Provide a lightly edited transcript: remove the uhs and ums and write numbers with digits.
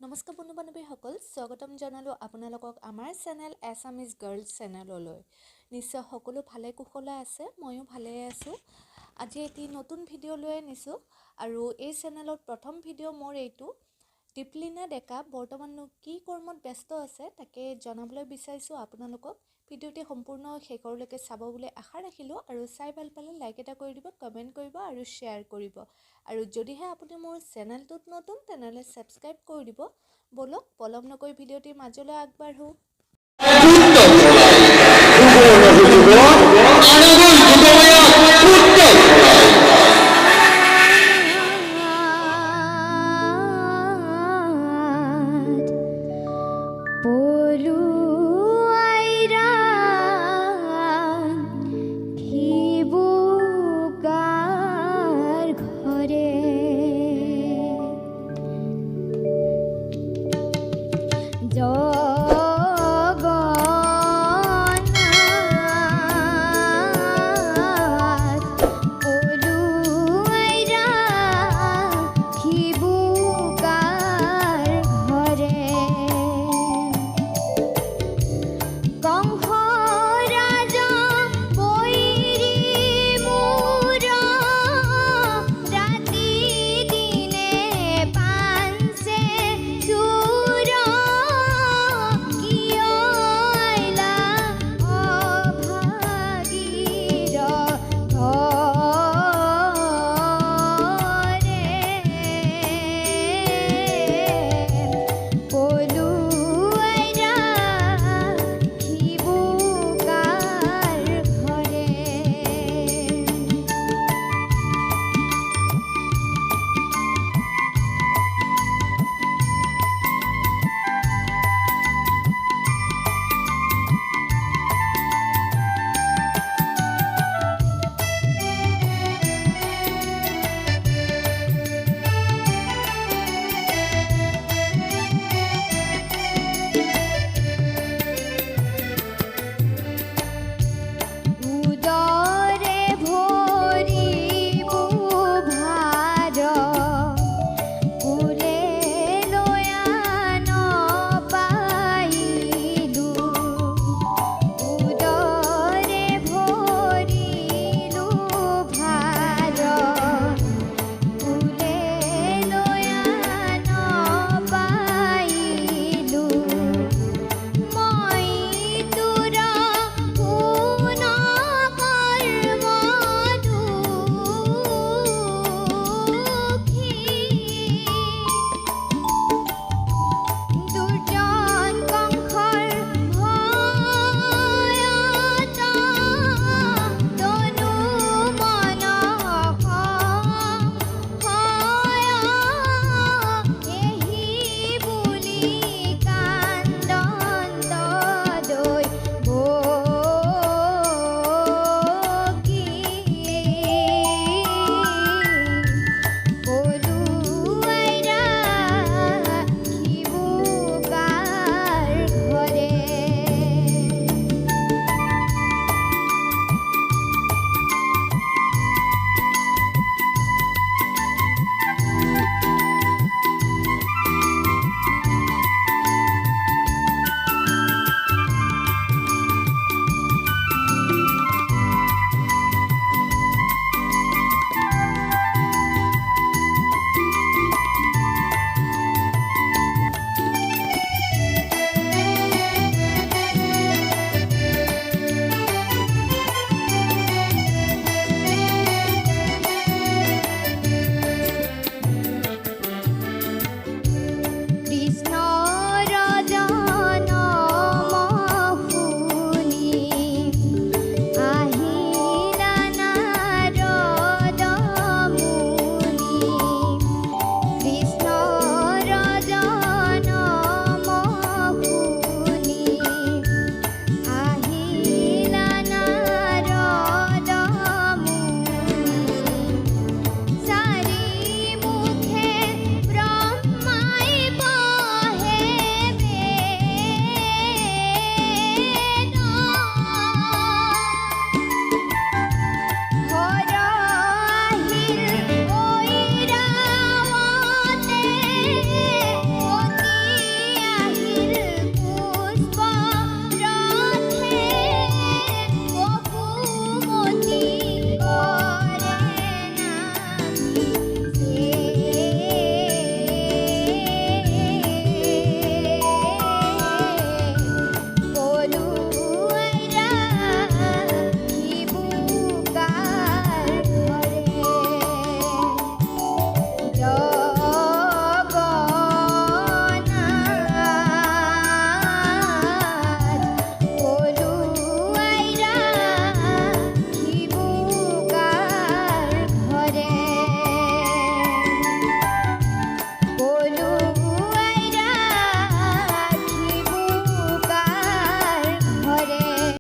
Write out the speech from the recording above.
নমস্কাৰ বন্ধু বান্ধৱীসকল, স্বাগতম জনালোঁ আপোনালোকক আমাৰ চেনেল এছামিজ গাৰ্লছ চেনেললৈ। নিশ্চয় সকলো ভালে কুশলে আছে, ময়ো ভালে আছোঁ। আজি এটি নতুন ভিডিঅ' লৈ আনিছোঁ আৰু এই চেনেলত প্ৰথম ভিডিঅ' মোৰ এইটো। দীপলিনা ডেকা বৰ্তমান কি কৰ্মত ব্যস্ত আছে তাকে জনাবলৈ বিচাৰিছোঁ আপোনালোকক। ভিডিঅ'টি সম্পূৰ্ণ শেষৰলৈকে চাব বুলি আশা ৰাখিলোঁ আৰু চাই ভাল পালে লাইক এটা কৰি দিব, কমেণ্ট কৰিব আৰু শ্বেয়াৰ কৰিব। আৰু যদিহে আপুনি মোৰ চেনেলটোত নতুন তেনেহ'লে ছাবস্ক্ৰাইব কৰি দিব। বলক পলম নকৰি ভিডিঅ'টিৰ মাজলৈ আগবাঢ়োঁ। जो